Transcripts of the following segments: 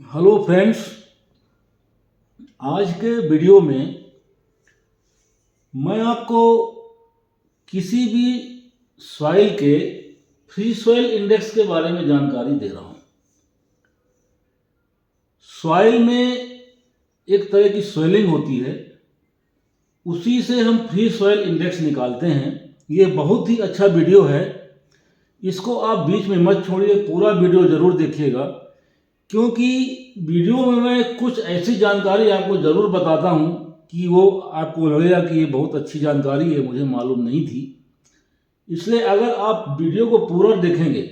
Hello friends, आज के video में मैं आपको किसी भी सॉइल के फ्री सॉइल इंडेक्स के बारे में जानकारी दे रहा हूँ। सॉइल में एक तरह की सॉइलिंग होती है, उसी से हम फ्री सॉइल इंडेक्स निकालते हैं। ये बहुत ही अच्छा वीडियो है, इसको आप बीच में मत छोड़िए, पूरा वीडियो ज़रूर देखिएगा, क्योंकि वीडियो में मैं कुछ ऐसी जानकारी आपको ज़रूर बताता हूँ कि वो आपको लगेगा कि ये बहुत अच्छी जानकारी है, मुझे मालूम नहीं थी। इसलिए अगर आप वीडियो को पूरा देखेंगे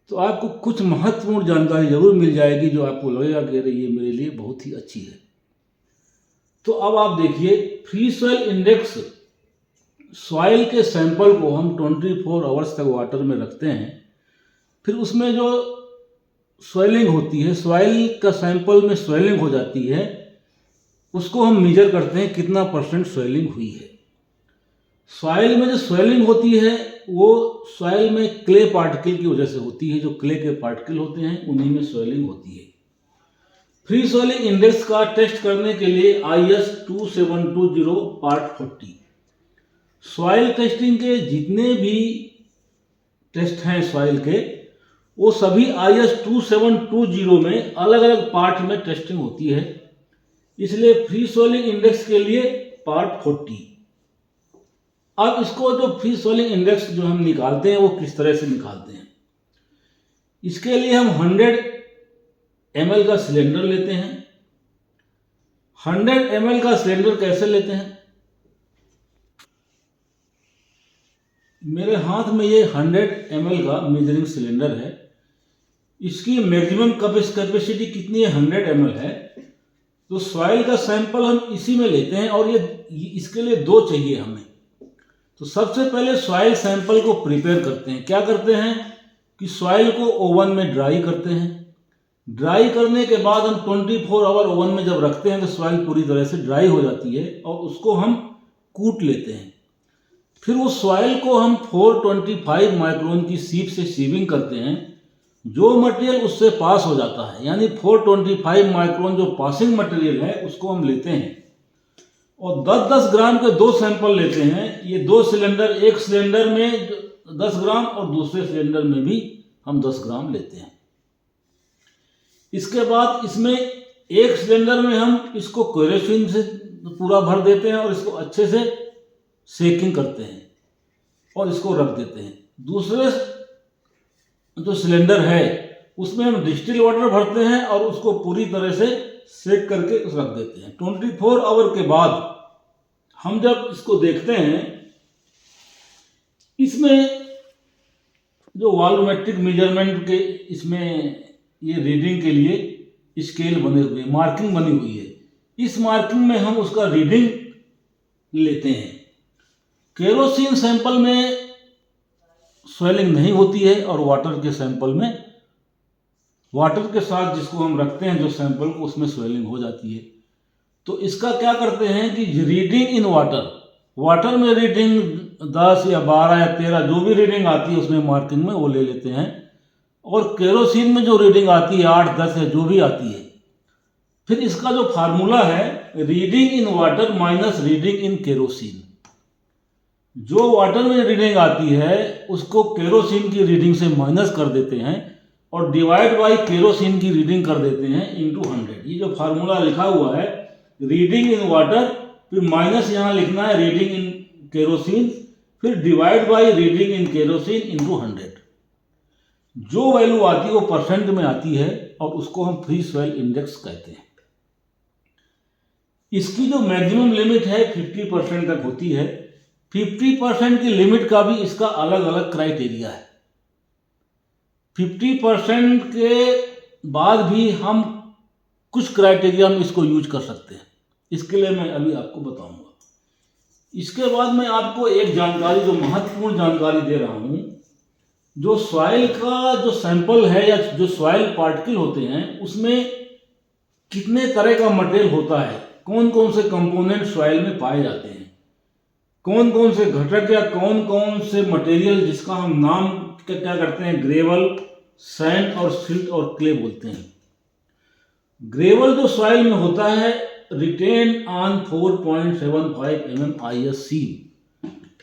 तो आपको कुछ महत्वपूर्ण जानकारी ज़रूर मिल जाएगी, जो आपको लगेगा कि अरे ये मेरे लिए बहुत ही अच्छी है। तो अब आप देखिए, फ्री सॉइल इंडेक्स, सॉइल के सैंपल को हम 24 आवर्स तक वाटर में रखते हैं, फिर उसमें जो स्वेलिंग होती है, सॉइल का सैंपल में स्वेलिंग हो जाती है, उसको हम मेजर करते हैं कितना परसेंट स्वेलिंग हुई है। सॉइल में जो स्वेलिंग होती है वो सॉइल में क्ले पार्टिकल की वजह से होती है। जो क्ले के पार्टिकल होते हैं उन्हीं में स्वेलिंग होती है। फ्री सॉइलिंग इंडेक्स का टेस्ट करने के लिए IS 2720 पार्ट 40, सॉइल टेस्टिंग के जितने भी टेस्ट हैं सॉइल के, वो सभी IS 2720 में अलग अलग पार्ट में टेस्टिंग होती है। इसलिए फ्री सॉइलिंग इंडेक्स के लिए पार्ट 40। अब इसको जो फ्री सॉइलिंग इंडेक्स जो हम निकालते हैं वो किस तरह से निकालते हैं। इसके लिए हम 100 ml का सिलेंडर लेते हैं। 100 ml का सिलेंडर कैसे लेते हैं, मेरे हाथ में ये 100 ml का मेजरिंग सिलेंडर है। इसकी मैक्सिमम कैपेसिटी कितनी है, 100 ml है। तो सॉइल का सैंपल हम इसी में लेते हैं और ये इसके लिए 2 चाहिए हमें। तो सबसे पहले सॉइल सैंपल को प्रिपेयर करते हैं। क्या करते हैं कि सॉइल को ओवन में ड्राई करते हैं। ड्राई करने के बाद हम 24 आवर ओवन में जब रखते हैं तो सॉइल पूरी तरह से ड्राई हो जाती है और उसको हम कूट लेते हैं। फिर वो सॉइल को हम 425 माइक्रोन की सीप से सीविंग करते हैं। जो मटेरियल उससे पास हो जाता है, यानी 425 माइक्रोन जो पासिंग मटेरियल है उसको हम लेते हैं और 10-10 ग्राम के 2 सैंपल लेते हैं। ये 2 सिलेंडर, एक सिलेंडर में 10 ग्राम और दूसरे सिलेंडर में भी हम 10 ग्राम लेते हैं। इसके बाद इसमें एक सिलेंडर में हम इसको केरोसिन से पूरा भर देते हैं और इसको अच्छे से सेकिंग करते हैं और इसको रख देते हैं। दूसरे जो सिलेंडर है उसमें हम डिस्टिल वाटर भरते हैं और उसको पूरी तरह से सेक करके रख देते हैं। 24 आवर के बाद हम जब इसको देखते हैं, इसमें जो वॉल्यूमेट्रिक मेजरमेंट के इसमें ये रीडिंग के लिए स्केल बने हुए, मार्किंग बनी हुई है। इस मार्किंग में हम उसका रीडिंग लेते हैं। केरोसिन सैंपल में स्वेलिंग नहीं होती है और वाटर के सैंपल में, वाटर के साथ जिसको हम रखते हैं जो सैंपल को, उसमें स्वेलिंग हो जाती है। तो इसका क्या करते हैं कि रीडिंग इन वाटर, वाटर में रीडिंग 10 या 12 या 13 जो भी रीडिंग आती है उसमें मार्किंग में वो ले लेते हैं, और केरोसिन में जो रीडिंग आती है 8-10 या जो भी आती है, फिर इसका जो फार्मूला है reading in water minus reading in kerosene. जो वाटर में रीडिंग आती है उसको केरोसिन की रीडिंग से माइनस कर देते हैं और डिवाइड बाय केरोसिन की रीडिंग कर देते हैं इनटू 100। ये जो फार्मूला लिखा हुआ है रीडिंग इन वाटर, फिर माइनस यहाँ लिखना है रीडिंग इन केरोसिन, फिर divide by reading in kerosene into 100। जो वैल्यू आती है वो परसेंट में आती है और उसको हम फ्री सॉइल इंडेक्स कहते हैं। इसकी जो मैक्सिमम लिमिट है 50% तक होती है। 50% की लिमिट का भी इसका अलग अलग क्राइटेरिया है। 50% के बाद भी हम कुछ क्राइटेरिया में इसको यूज कर सकते हैं, इसके लिए मैं अभी आपको बताऊंगा। इसके बाद मैं आपको एक जानकारी, जो महत्वपूर्ण जानकारी दे रहा हूं, जो सॉइल का जो सैंपल है या जो सॉइल पार्टिकल होते हैं उसमें कितने तरह का मटेरियल होता है, कौन कौन से कंपोनेंट सॉइल में पाए जाते हैं, कौन कौन से घटक या कौन कौन से मटेरियल जिसका हम नाम क्या करते हैं, ग्रेवल, सैंड और सिल्ट और क्ले बोलते हैं। ग्रेवल जो सॉइल में होता है retain on 4.75 mm ISC,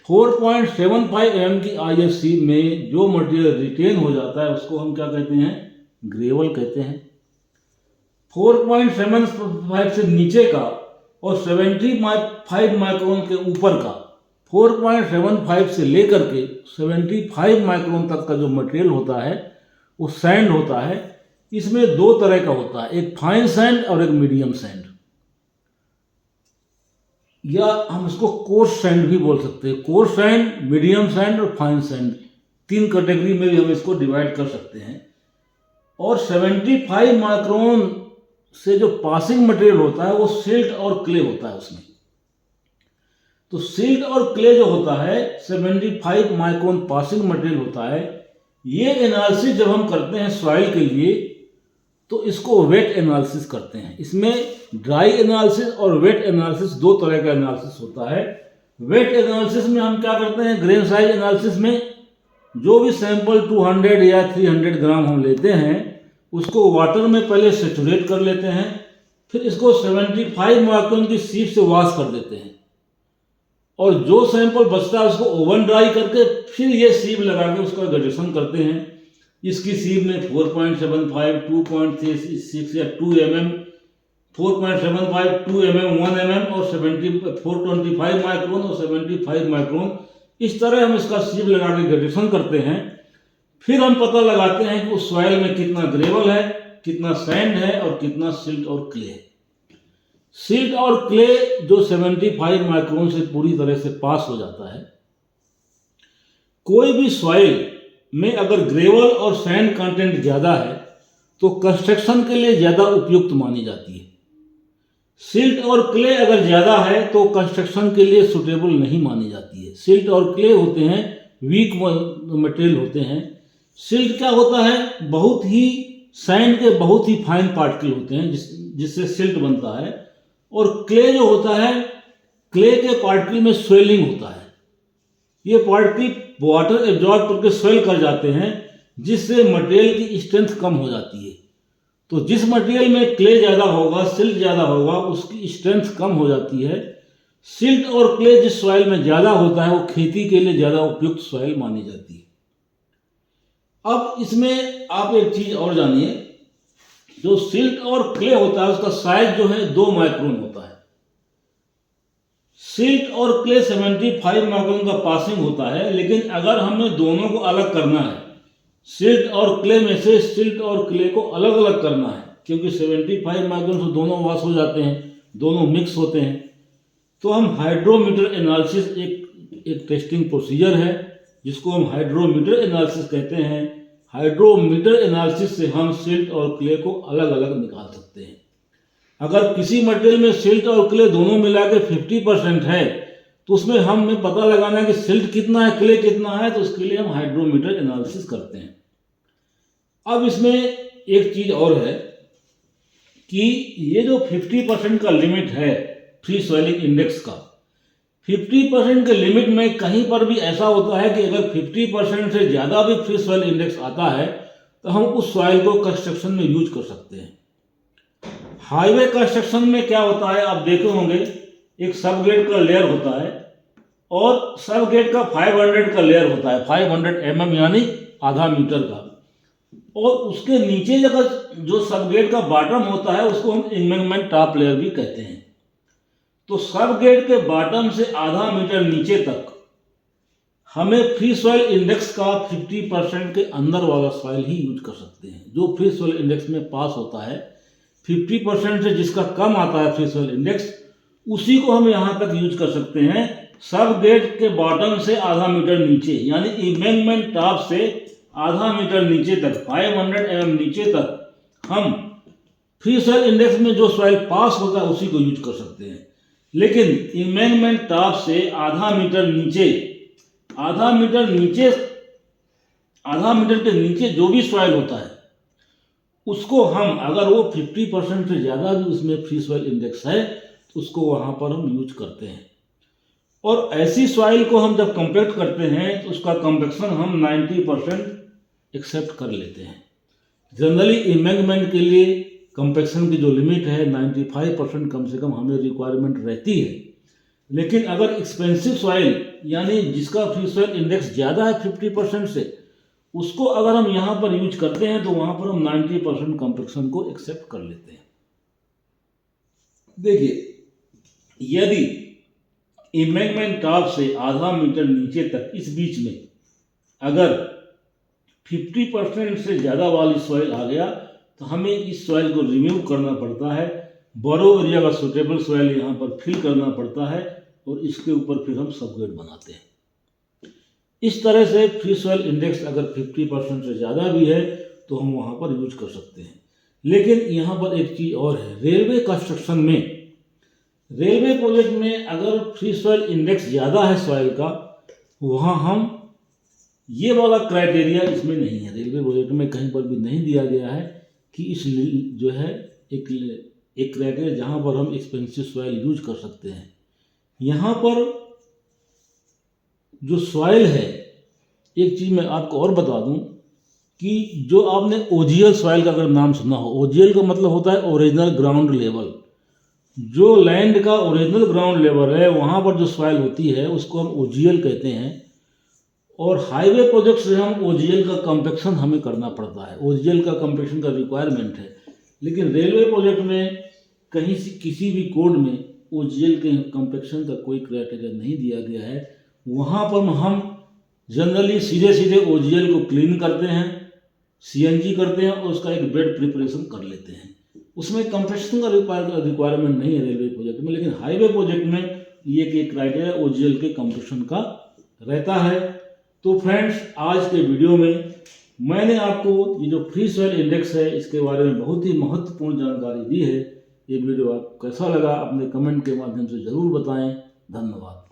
4.75 mm की ISC में जो मटेरियल रिटेन हो जाता है उसको हम क्या कहते हैं, ग्रेवल कहते हैं। 4.75 से नीचे का और 75 माइक्रोन के ऊपर का, 4.75 से लेकर के 75 माइक्रोन तक का जो मटेरियल होता है वो सैंड होता है। इसमें दो तरह का होता है, एक फाइन सैंड और एक मीडियम सैंड, या हम इसको कोर्स सैंड भी बोल सकते हैं। कोर्स सैंड, मीडियम सैंड और फाइन सैंड, तीन कैटेगरी में भी हम इसको डिवाइड कर सकते हैं। और 75 माइक्रोन से जो पासिंग मटेरियल होता है वो सिल्ट और क्ले होता है उसमें। तो सिल्ट और क्ले जो होता है 75 माइक्रोन पासिंग मटेरियल होता है। ये एनालिसिस जब हम करते हैं सॉइल के लिए तो इसको वेट एनालिसिस करते हैं। इसमें ड्राई एनालिसिस और वेट एनालिसिस दो तरह का एनालिसिस होता है। वेट एनालिसिस में हम क्या करते हैं, ग्रेन साइज एनालिसिस में जो भी सैंपल 200 या 300 ग्राम हम लेते हैं उसको वाटर में पहले सेचुरेट कर लेते हैं, फिर इसको 75 माइक्रोन की सीप से वॉश कर देते हैं, और जो सैंपल बचता है उसको ओवन ड्राई करके फिर ये सीप लगा के उसका ग्रेजुएशन करते हैं। इसकी सीप में 4.75, 2.36 या 2 mm, 4.75, 2 mm, 1 mm और 425 माइक्रोन और 75 माइक्रोन, इस तरह हम इसका सीप लगा के ग्रेजुएशन करते हैं। फिर हम पता लगाते हैं कि उस सॉइल में कितना ग्रेवल है, कितना सैंड है और कितना सिल्ट और क्ले है। सिल्ट और क्ले जो 75 माइक्रोन से पूरी तरह से पास हो जाता है। कोई भी सॉइल में अगर ग्रेवल और सैंड कंटेंट ज़्यादा है तो कंस्ट्रक्शन के लिए ज़्यादा उपयुक्त मानी जाती है। सिल्ट और क्ले अगर ज़्यादा है तो कंस्ट्रक्शन के लिए सुटेबल नहीं मानी जाती है। सिल्ट और क्ले होते हैं वीक मटेरियल होते हैं। सिल्ट क्या होता है, बहुत ही सैंड के बहुत ही फाइन पार्टिकल होते हैं जिससे सिल्ट बनता है। और क्ले जो होता है, क्ले के पार्टिकल में स्वेलिंग होता है। ये पार्टिकल वाटर एब्जॉर्ब करके स्वेल कर जाते हैं जिससे मटेरियल की स्ट्रेंथ कम हो जाती है। तो जिस मटेरियल में क्ले ज़्यादा होगा, सिल्ट ज़्यादा होगा, उसकी स्ट्रेंथ कम हो जाती है। सिल्ट और क्ले जिस सॉइल में ज़्यादा होता है वो खेती के लिए ज़्यादा उपयुक्त सॉइल मानी जाती है। अब इसमें आप एक चीज़ और जानिए, जो सिल्ट और क्ले होता है उसका साइज जो है 2 माइक्रोन होता है। सिल्ट और क्ले 75 माइक्रोन का पासिंग होता है, लेकिन अगर हमें दोनों को अलग करना है, सिल्ट और क्ले में से सिल्ट और क्ले को अलग अलग करना है, क्योंकि 75 माइक्रोन से दोनों वॉश हो जाते हैं, दोनों मिक्स होते हैं, तो हम हाइड्रोमीटर एनालिसिस एक टेस्टिंग प्रोसीजर है जिसको हम हाइड्रोमीटर एनालिसिस कहते हैं। हाइड्रोमीटर एनालिसिस से हम सिल्ट और क्ले को अलग अलग निकाल सकते हैं। अगर किसी मटेरियल में सिल्ट और क्ले दोनों मिला के 50% है तो उसमें हमें पता लगाना है कि सिल्ट कितना है, क्ले कितना है, तो उसके लिए हम हाइड्रोमीटर एनालिसिस करते हैं। अब इसमें एक चीज़ और है कि ये जो 50% का लिमिट है फ्री सॉइलिंग इंडेक्स का, 50% के लिमिट में कहीं पर भी ऐसा होता है कि अगर 50% से ज़्यादा भी फ्री सॉइल इंडेक्स आता है तो हम उस सॉइल को कंस्ट्रक्शन में यूज कर सकते हैं। हाईवे कंस्ट्रक्शन में क्या होता है, आप देखे होंगे एक सब ग्रेड का लेयर होता है और सब ग्रेड का 500 का लेयर होता है, 500 mm यानी आधा मीटर का, और उसके नीचे जगह जो सब ग्रेड का बॉटम होता है उसको हम एम्बैंकमेंट टॉप लेयर भी कहते हैं। तो सब ग्रेड के बॉटम से आधा मीटर नीचे तक हमें फ्री सॉइल इंडेक्स का 50% के अंदर वाला सॉइल ही यूज कर सकते हैं। जो फ्री सॉइल इंडेक्स में पास होता है 50% से जिसका कम आता है फ्री सॉइल इंडेक्स, उसी को हम यहाँ तक यूज कर सकते हैं। सब ग्रेड के बॉटम से आधा मीटर नीचे यानी एम्बैंकमेंट टॉप से आधा मीटर नीचे तक 500 mm नीचे तक हम फ्री सॉइल इंडेक्स में जो सॉइल पास होता है उसी को यूज कर सकते हैं। लेकिन एम्बैंकमेंट टॉप से आधा मीटर के नीचे जो भी सॉइल होता है उसको हम, अगर वो 50% से ज़्यादा भी उसमें फ्री सॉइल इंडेक्स है तो उसको वहाँ पर हम यूज करते हैं। और ऐसी सॉइल को हम जब कंपैक्ट करते हैं तो उसका कंपैक्शन हम 90% एक्सेप्ट कर लेते हैं। जनरली एम्बैंकमेंट के लिए कंपैक्शन की जो लिमिट है 95% कम से कम हमें रिक्वायरमेंट रहती है। लेकिन अगर एक्सपेंसिव सॉइल यानी जिसका फ्री सॉइल इंडेक्स ज़्यादा है 50% से, उसको अगर हम यहाँ पर यूज करते हैं तो वहाँ पर हम 90% कंपैक्शन को एक्सेप्ट कर लेते हैं। देखिए, यदि एम्बैंकमेंट टॉप से आधा मीटर नीचे तक इस बीच में अगर 50% से ज़्यादा वाली सॉइल आ गया तो हमें इस सॉइल को रिमूव करना पड़ता है, बोरो एरिया का सुटेबल सॉइल यहाँ पर फिल करना पड़ता है और इसके ऊपर फिर हम सबग्रेड बनाते हैं। इस तरह से फ्री सॉइल इंडेक्स अगर 50% से ज़्यादा भी है तो हम वहाँ पर यूज कर सकते हैं। लेकिन यहाँ पर एक चीज़ और है, रेलवे कंस्ट्रक्शन में, रेलवे प्रोजेक्ट में अगर फ्री सॉइल इंडेक्स ज़्यादा है सॉइल का, वहाँ हम ये वाला क्राइटेरिया इसमें नहीं है, रेलवे प्रोजेक्ट में कहीं पर भी नहीं दिया गया है कि इस जो है एक क्राइटेरिया जहाँ पर हम एक्सपेंसिव सॉइल यूज कर सकते हैं। यहाँ पर जो सॉइल है, एक चीज़ मैं आपको और बता दूं कि जो आपने ओजीएल सॉइल का अगर नाम सुना हो, ओजीएल का मतलब होता है ओरिजिनल ग्राउंड लेवल। जो लैंड का ओरिजिनल ग्राउंड लेवल है वहाँ पर जो सॉइल होती है उसको हम ओजीएल कहते हैं। और हाईवे प्रोजेक्ट से हम ओजीएल का कंपैक्शन हमें करना पड़ता है, ओजीएल का कंपैक्शन का रिक्वायरमेंट है। लेकिन रेलवे प्रोजेक्ट में कहीं से किसी भी कोड में ओजीएल के कंपैक्शन का कोई क्राइटेरिया नहीं दिया गया है। वहाँ पर हम जनरली सीधे सीधे ओजीएल को क्लीन करते हैं, सीएनजी करते हैं और उसका एक बेड प्रिपरेशन कर लेते हैं। उसमें कंपैक्शन का रिक्वायरमेंट नहीं है रेलवे प्रोजेक्ट में। लेकिन हाईवे प्रोजेक्ट में ये क्राइटेरिया ओजीएल के कंपैक्शन का रहता है। तो फ्रेंड्स, आज के वीडियो में मैंने आपको ये जो फ्री सॉइल इंडेक्स है इसके बारे में बहुत ही महत्वपूर्ण जानकारी दी है। ये वीडियो आपको कैसा लगा अपने कमेंट के माध्यम से ज़रूर बताएं। धन्यवाद।